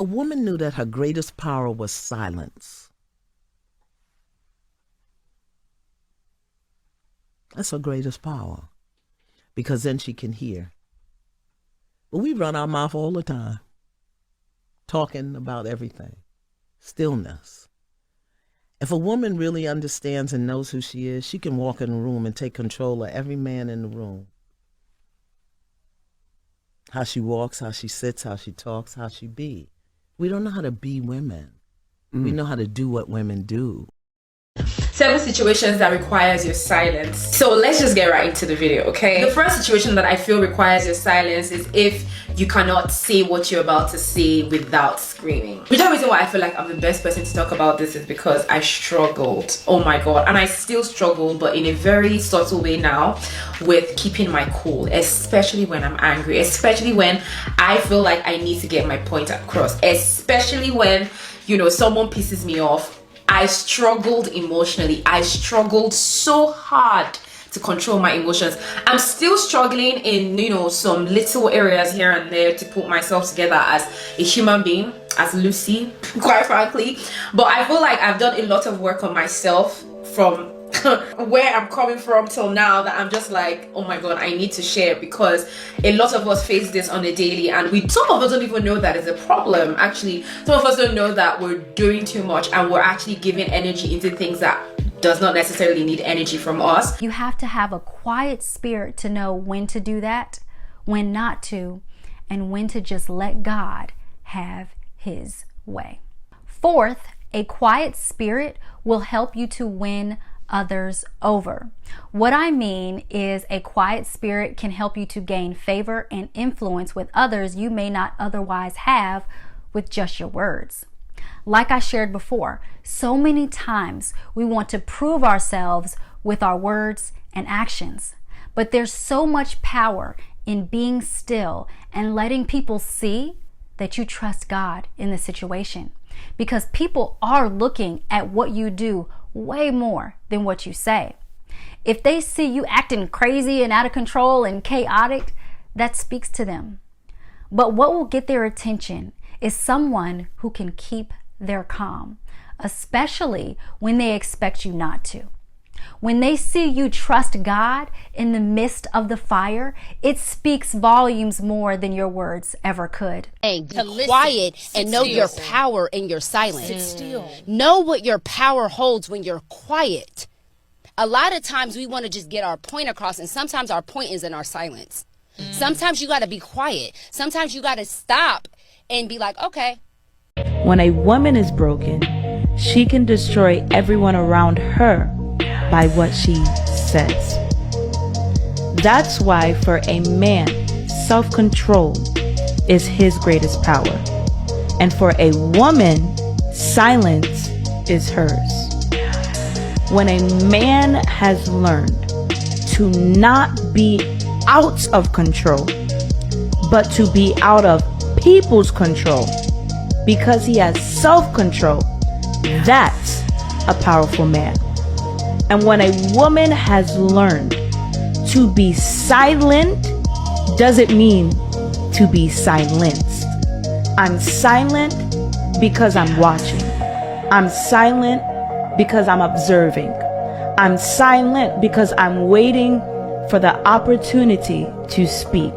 A woman knew that her greatest power was silence. That's her greatest power, because then she can hear. But we run our mouth all the time, talking about everything. Stillness. If a woman really understands and knows who she is, she can walk in a room and take control of every man in the room. How she walks, how she sits, how she talks, how she be. We don't know how to be women. We know how to do what women do. 7 situations that requires your silence. So let's just get right into the video, okay? The first situation that I feel requires your silence is if you cannot say what you're about to say without screaming. The reason why I feel like I'm the best person to talk about this is because I struggled, oh my god, and I still struggle, but in a very subtle way now, with keeping my cool, especially when I'm angry, especially when I feel like I need to get my point across, especially when, you know, someone pisses me off. I struggled emotionally. I struggled so hard to control my emotions. I'm still struggling in, you know, some little areas here and there to put myself together as a human being, as Lucy, quite frankly. But I feel like I've done a lot of work on myself from where I'm coming from till now, that I'm just like, oh my god, I need to share, because a lot of us face this on a daily, and some of us don't even know that it's a problem. Actually, some of us don't know that we're doing too much and we're actually giving energy into things that does not necessarily need energy from us. You have to have a quiet spirit to know when to do that, when not to, and when to just let God have his way. Fourth, a quiet spirit will help you to win others over. What I mean is, a quiet spirit can help you to gain favor and influence with others you may not otherwise have with just your words. Like I shared before, so many times we want to prove ourselves with our words and actions, but there's so much power in being still and letting people see that you trust God in the situation, because people are looking at what you do way more than what you say. If they see you acting crazy and out of control and chaotic, that speaks to them. But what will get their attention is someone who can keep their calm, especially when they expect you not to. When they see you trust God in the midst of the fire, it speaks volumes more than your words ever could. Be quiet and know your power in your silence. Sit still. Know what your power holds when you're quiet. A lot of times we want to just get our point across, and sometimes our point is in our silence. Sometimes you got to be quiet. Sometimes you got to stop and be like, okay. When a woman is broken, she can destroy everyone around her by what she says. That's why for a man, self-control is his greatest power. And for a woman, silence is hers. When a man has learned to not be out of control, but to be out of people's control, because he has self-control, that's a powerful man. And when a woman has learned to be silent, doesn't mean to be silenced. I'm silent because I'm watching. I'm silent because I'm observing. I'm silent because I'm waiting for the opportunity to speak.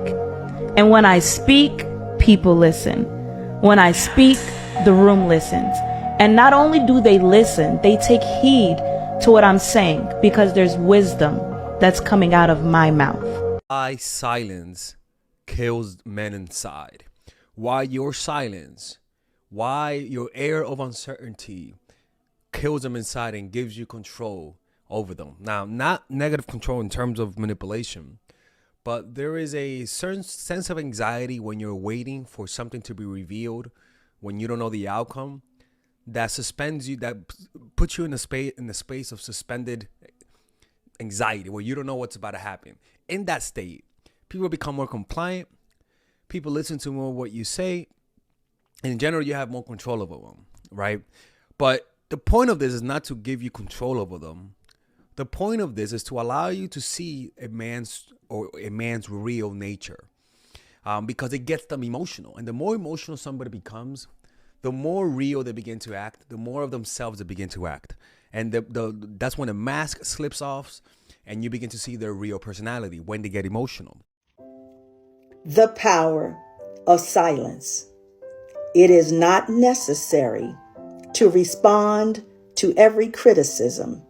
And when I speak, people listen. When I speak, the room listens. And not only do they listen, they take heed to what I'm saying, because there's wisdom that's coming out of my mouth. Why silence kills men inside. Why your silence, why your air of uncertainty kills them inside and gives you control over them. Now, not negative control in terms of manipulation, but there is a certain sense of anxiety when you're waiting for something to be revealed, when you don't know the outcome, that suspends you, that puts you in the space of suspended anxiety, where you don't know what's about to happen. In that state, people become more compliant. People listen to more what you say. And in general, you have more control over them, right? But the point of this is not to give you control over them. The point of this is to allow you to see a man's real nature, because it gets them emotional. And the more emotional somebody becomes, the more real they begin to act, the more of themselves they begin to act. And that's when the mask slips off and you begin to see their real personality when they get emotional. The power of silence. It is not necessary to respond to every criticism,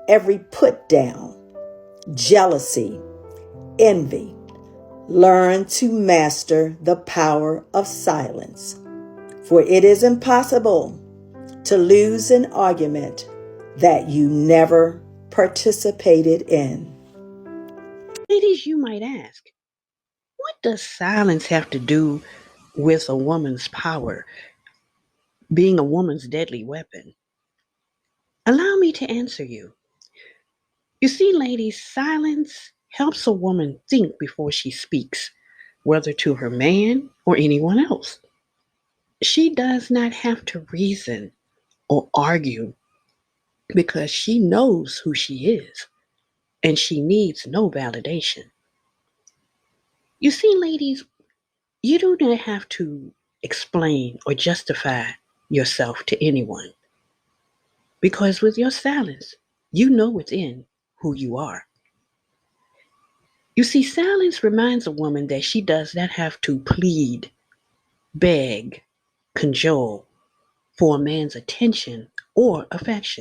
every put down, jealousy, envy. Learn to master the power of silence, for it is impossible to lose an argument that you never participated in. Ladies, you might ask, what does silence have to do with a woman's power, being a woman's deadly weapon? Allow me to answer you. You see, ladies, silence helps a woman think before she speaks, whether to her man or anyone else. She does not have to reason or argue because she knows who she is and she needs no validation. You see, ladies, you do not have to explain or justify yourself to anyone because with your silence, you know within who you are. You see, silence reminds a woman that she does not have to plead, beg, cajole for a man's attention or affection.